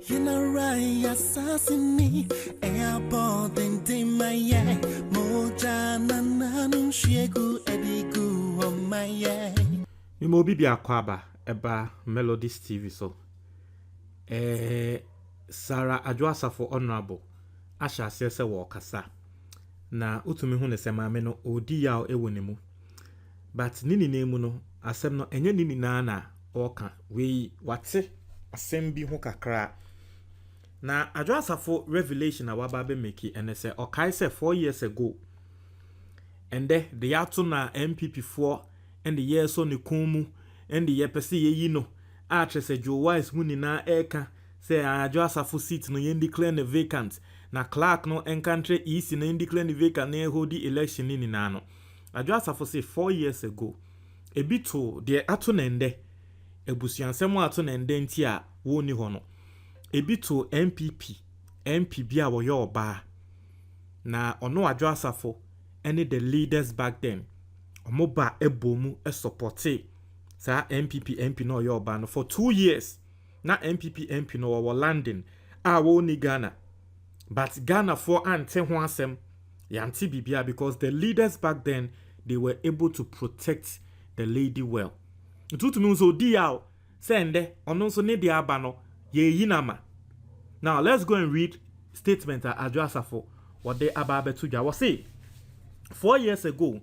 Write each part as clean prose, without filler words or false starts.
You know right, assassinate. Airport and Timaya. Moja nananum shegu edigu on my yeah. You mo bibi akwaba eba Melodies TV so. Adwoa Safo Honorable Asha sese wo kasa. Na utumi hu ne se maame no odi ya ewo ne mu. But nini nemu no asem no enye nini na oka we wate asem bi ho kakra. Na Adwoa Safo revelation na waba be make ene se okai se 4 years ago. And the ato na NPP 4 and the years on the kumu and the yepesi ye no actress a Joe Wise munina eka say Adwoa Safo seat no yen declare the vacant na clerk no encountry east no yen declare the vacant na hold the election ni no Adwoa Safo say 4 years ago e bito de ato na ende ebusuansem ato na ende nti a wo ni ho no e bito MPP a wo ye oba na ono Adwoa Safo any the leaders back then omoba ebomu supporte sa MP no yoba no for 2 years na MP no wa landing wo ni Ghana but Ghana for ante ho asem yanti bibia because the leaders back then they were able to protect the lady well ntutumi so di yaw sende ono so ne dia aba no ye yinama. Now let's go and read statement Adwoa Safo what they about to ja. Was say 4 years ago,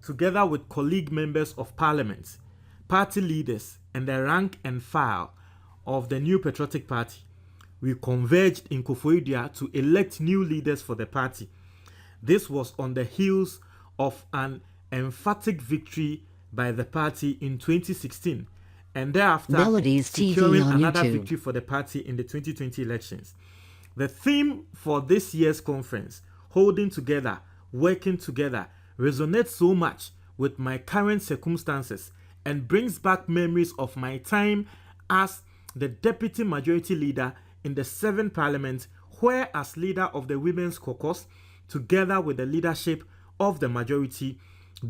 together with colleague members of parliament, party leaders, and the rank and file of the New Patriotic Party, we converged in Koforidua to elect new leaders for the party. This was on the heels of an emphatic victory by the party in 2016, and thereafter MELODIES securing TV on another YouTube. victory for the party in the 2020 elections. The theme for this year's conference, holding together, working together, resonates so much with my current circumstances and brings back memories of my time as the deputy majority leader in the 7th parliament, where as leader of the women's caucus, together with the leadership of the majority,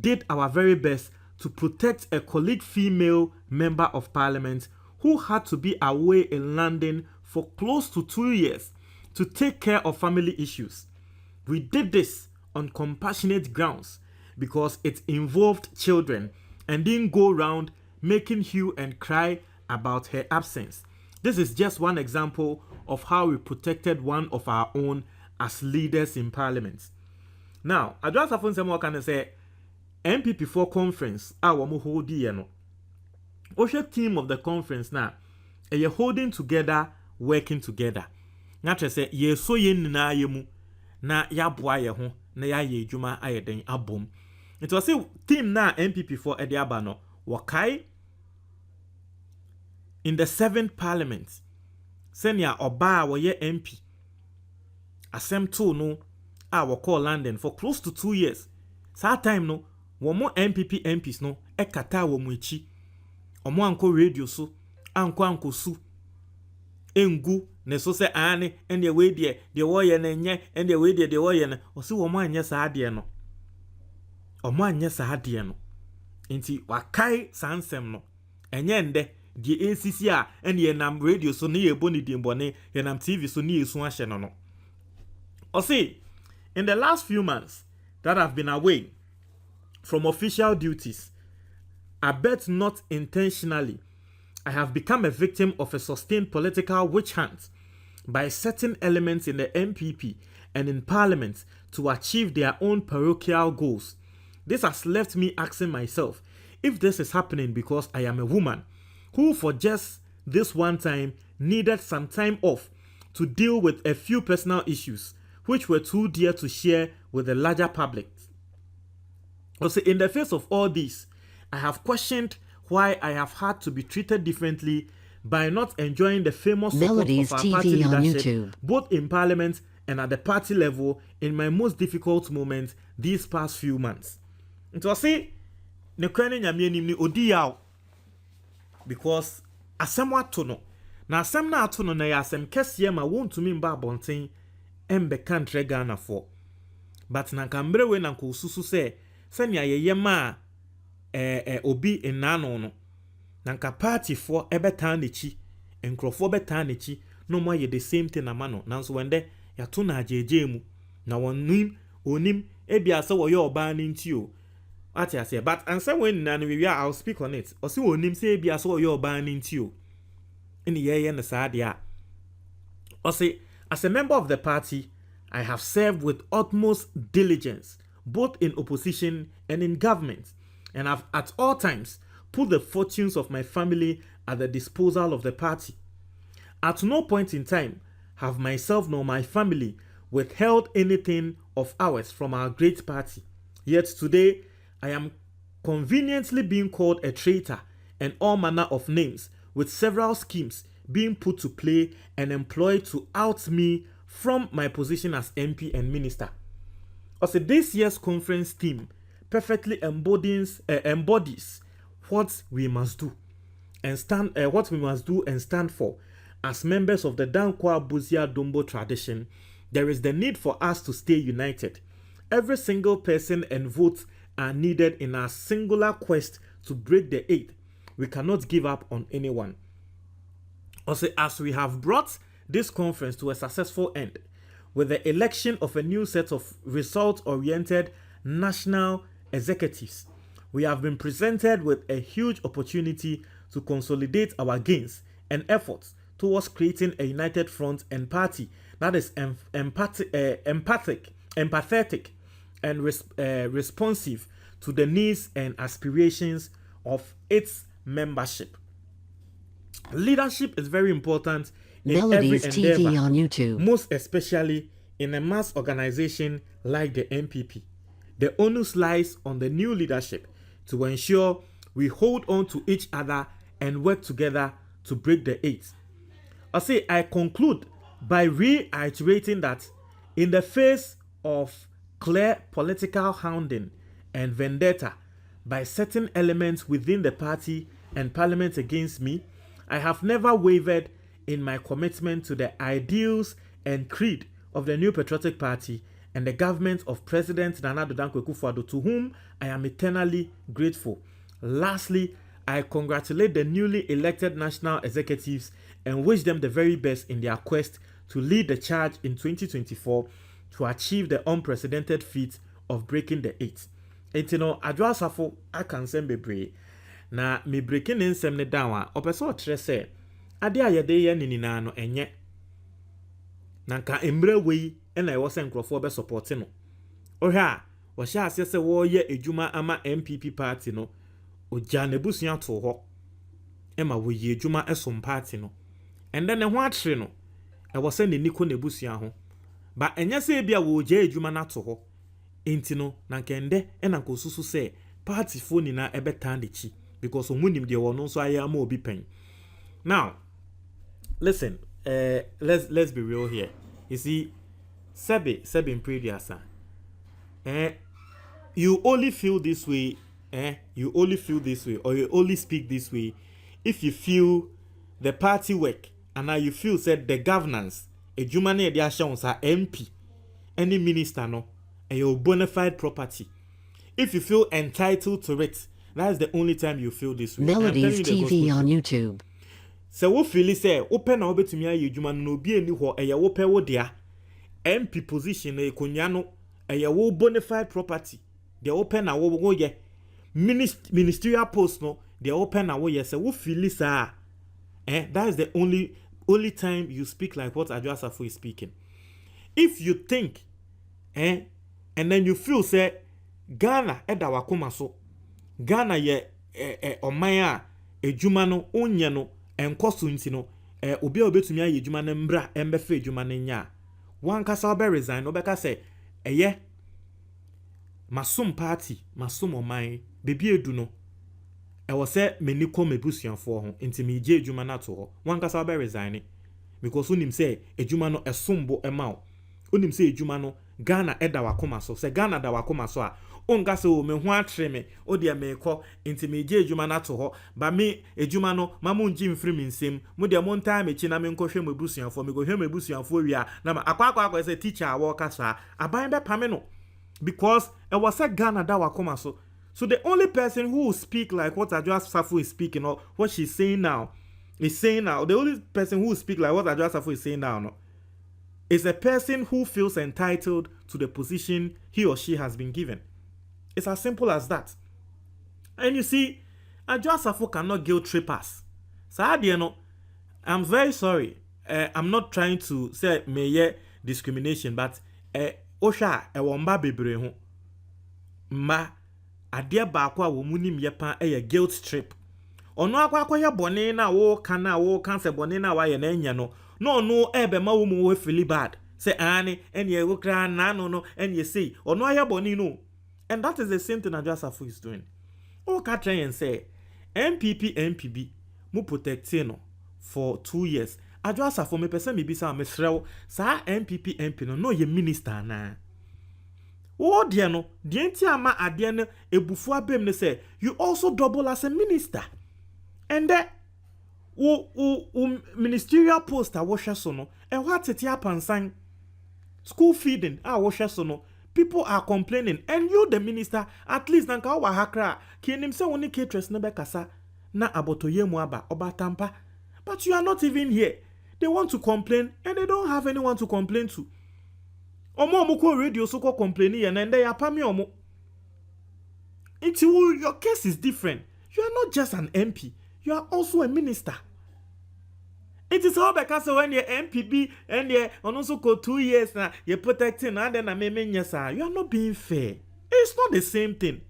did our very best to protect a colleague female member of parliament who had to be away in London for close to 2 years to take care of family issues. We did this on compassionate grounds because it involved children and didn't go around making hue and cry about her absence. This is just one example of how we protected one of our own as leaders in parliament. Now, Adwoa Safo nsem can say NPP 4 conference wo hold ye no. Oshe team of the conference na e holding together, working together. Na say ye so ye nyina ye mu na ya boa ye ho na ya ye adwuma ayeden abom. It was a team na NPP for edi aba no wakai in the 7th parliament. Senior oba wo ye MP asem to no wo call London for close to 2 years. Sa time no wo mo NPP MPs no ekata wo mu echi. Omo anko radio so anko su engu ne so se ane ende we de wo ye na nye ende we de wo ye na o se wo mo anye sa ade no omo anye sa ade no nti wakai sansem no enye nde die ACC a ene ye nam radio so ne ye boni dimbone ye nam TV so ne yesu ahye no no o se in the last few months that I've been away from official duties, I bet not intentionally, I have become a victim of a sustained political witch hunt by certain elements in the NPP and in parliament to achieve their own parochial goals. This has left me asking myself if this is happening because I am a woman who for just this one time needed some time off to deal with a few personal issues which were too dear to share with the larger public. Also, in the face of all this, I have questioned why I have had to be treated differently by not enjoying the famous support MELODIES of our party TV on leadership, YouTube. both in parliament and at the party level in my most difficult moments these past few months. It was say, ne kwene nyame nim ni odi yaw because asem wato no na asem na ato no na ya asem kese ma wontumi mba abonten embe kantre Ghana for. But na kambre we na ko susu se senya ye ma obi enano no nanka party for ebetan nechi enkrofo betan nechi no more ye the same thing amano nanso wende ya to na ajeje mu na onim ebia se wo ye oba ni nti o ati ase but answer when na we I'll speak on it osi onim se ebia se wo ye oba ni nti o ini ye na saa dia osi as a member of the party I have served with utmost diligence both in opposition and in government, and have at all times put the fortunes of my family at the disposal of the party. At no point in time have myself nor my family withheld anything of ours from our great party. Yet today I am conveniently being called a traitor and all manner of names, with several schemes being put to play and employed to out me from my position as MP and minister. Also, this year's conference theme perfectly embodies what we must do and stand for. As members of the Dankwa Buzia Dombo tradition, there is the need for us to stay united. Every single person and vote are needed in our singular quest to break the eighth. We cannot give up on anyone. Also, as we have brought this conference to a successful end with the election of a new set of result-oriented national executives, we have been presented with a huge opportunity to consolidate our gains and efforts towards creating a united front and party that is empathetic and responsive to the needs and aspirations of its membership. Leadership is very important in Melodies every endeavor, TV on YouTube. most especially in a mass organization like the NPP. The onus lies on the new leadership to ensure we hold on to each other and work together to break the eight. I conclude by reiterating that in the face of clear political hounding and vendetta by certain elements within the party and parliament against me, I have never wavered in my commitment to the ideals and creed of the New Patriotic Party and the government of President Nana Addo Dankwa Akufo-Addo, to whom I am eternally grateful. Lastly, I congratulate the newly elected national executives and wish them the very best in their quest to lead the charge in 2024 to achieve the unprecedented feat of breaking the eight. Etino Adwoa Safo aka nsɛm bebree na me breaking ne nsɛm ne down a ɔpɛ sɛ ɔkyerɛ ade a yɛde yɛ ne nyinaa no ɛnyɛ na nka mmerɛ wei ɛna ɛwɔ sɛ nkurɔfoɔ bɛ support no ɔhwɛ a wɔhyɛ aseɛ sɛ wɔreyɛ adwuma ama NPP party no ogya n'abusua to hɔ ɛma wɔyi adwuma ɛsom party no ɛndɛ ne ho akyere no ɛwɔ sɛ n'ani kɔ n'abusua ho ba ɛnyɛ sɛ ebi a wɔgya adwuma no ato hɔ enti no na nkɛndɛ ɛna nkɔsusu sɛ partyfoɔ nyinaa ɛbɛtan n'akyi because ɔmo nim deɛ wɔn nso ayɛ ama obi pɛn. Now listen, let's be real here. You see, Sebe in previous, you only feel this way, you only feel this way, or you only speak this way if you feel the party work and now you feel said the governance, a human editions are MP, any minister no, and your bona fide property. If you feel entitled to it, that's the only time you feel this way. Melodies TV on YouTube. So wo feel say open na obetumi aye adwuma no obi eni ho eye wo pe wo dia MP position na ekonya no eye wo bona fide property de open na wo ye ministerial post no de open na wo ye say wo feel say that is the only time you speak like what Adwoa Safo is speaking. If you think and then you feel say Ghana eda wakoma so Ghana ye oman a adwuma no onye no enkoso nti no obi a obetumi aye adwuma no mbra embefa adwuma no nya wan kasa obe resign obeka say eye masom party masom oman bebi edu no ewo se meni ko mebusuanfo ho nti me je adwuma na to ho wan kasa obe resign because unim say adwuma no esombo ema o unim say adwuma no Ghana eda wakoma so se Ghana da wakoma so a onga se o me ho atre me o de me kɔ nti me gye adwuma na to hɔ ba me adwuma no mamu ngi mfiri me nsem mu de mo ntaa me chi na me nkɔhwɛ me busuanfo me go hwɛ me busuanfo wi a na ma akwa say teacher a wo kasa aban be pame no because it was a Ghana da wakoma so the only person who will speak like what Adwoa Safo is speaking or what she's saying now is saying now, the only person who speak like what Adwoa Safo is saying now, no, is a person who feels entitled to the position he or she has been given. It's as simple as that. And you see, Adwoa Safo cannot guilt trip us. So, I'm very sorry. I'm not trying to say may discrimination, but Osha womba bebre ho ma ade baako a wo munim yepa guilt trip. Ono akwa bone na wo kan se bone na wa ye na anya no no ebe ma wo mu we feel bad say ani ene wo kra na no ene say ono aye bone no. And that is the same thing Adwoa Safo is doing. O ka try and say NPP NPB mu protecting no for 2 years. Adwoa Safo me pese me bisa me srew sa NPP MP no ye minister na. O de no de nti ama ade no ebufu abem ne say you also double as a minister. And that ministerial post a washer sono and what it yapansan school feeding a washer sono. People are complaining, and you, the minister, at least nanka wa hakra kinim se woni caterers na bekasa na abotoye muaba obatampa. But you are not even here. They want to complain, and they don't have anyone to complain to. Omo muko radio so ko complaining and they are pami omo. Your case is different. You are not just an MP. You are also a minister. It is all because when you're MPB and you're also go 2 years now, you're protecting and then you are not being fair. It's not the same thing.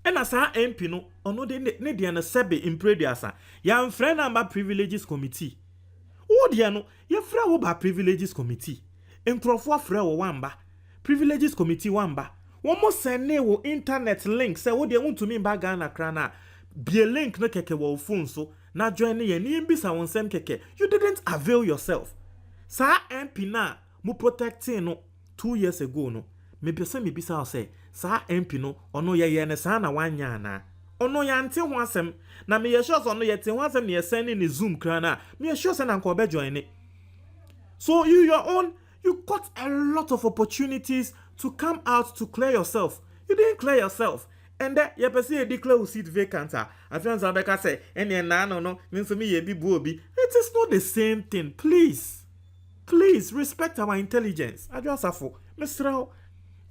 And as our MP no, ono de ne na sebe imprediasa. Ya friend number privileges committee. O de no, ye fra wo ba privileges committee. Enkrofo fra wo wamba. Privileges committee wamba. One more send wo internet link say wo de want to me ba Ghana krana. Be a link no keke wo phone so na join ye ni mbisa wonsem keke. You didn't avail yourself. Sa MP na mu protecting no 2 years ago no. Me pese me bisa say sa MP no ono ye ne sa na wanya na. Ono ya nte ho asem na me ye sure so ono ye te ho asem ne ye send ni Zoom kra na. Me ye sure say na nko be join it. So you got a lot of opportunities to come out to clear yourself. You didn't clear yourself. And that you perceive declare seat vacant. I feel Zambeka say, any no, means to me ye be booby. It is not the same thing. Please respect our intelligence. Adwoa Safo, Mr.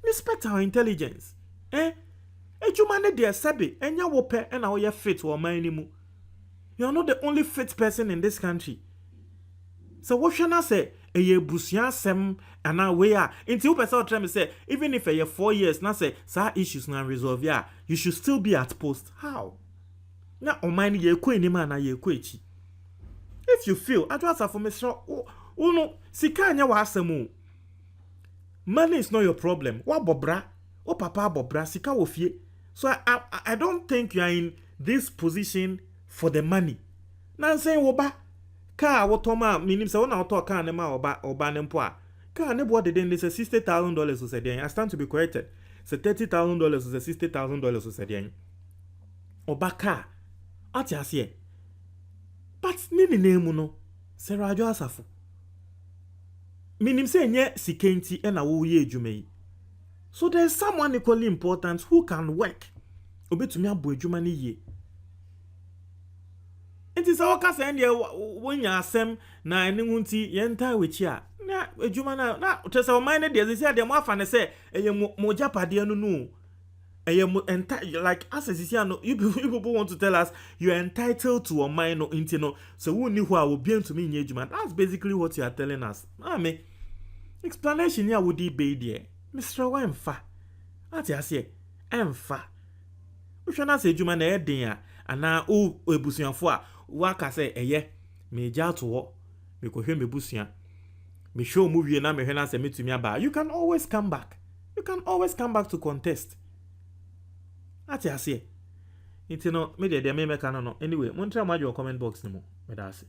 Respect our intelligence. Ejumane de sabi, enya wope, and our fit or my. You are not the only fit person in this country. So what shall I say? A ye busia sem and now we are until person try me say even if a year 4 years now say sa issues now resolve ya you should still be at post. How? Na o mind ye kwe ni man na ye kwechi. If you feel Adwoa Safo Mr. No sika anya wa asemu. Money is not your problem. Wa bobra, o papa bobra sika wo fie. So I don't think you are in this position for the money. Na saying wo ba car wotoma minim se wona auto car ne ma oba ne mpo a car ne bo de den is $60,000 so said I stand to be corrected. So $30,000 so $60,000 so said oba car ati ase but nini name no Sarah Adwoa Safo minim se nye sikenti e na wo ye adwuma yi. So there's someone equally important who can work obetumi abo adwuma ne ye. It is all case and when you asem na enunti yenta wechi a na adwuma na to say mind dey say dem afa ne say mo japade no no like as you people want to tell us you are entitled to a mind no inti no so who knew who I will be to me in adwuma. That's basically what you are telling us. Me explanation here would be there Mr. Wemfa ati ase emfa we shall not say adwuma na eden a ana o ebusuafo a waka say eye me ja to wo me ko hwe me busua me show mu wie na me hwe na say metumi aba. You can always come back to contest ati ase intino me de me meka no anyway montra ma your comment box ni mo me da ase.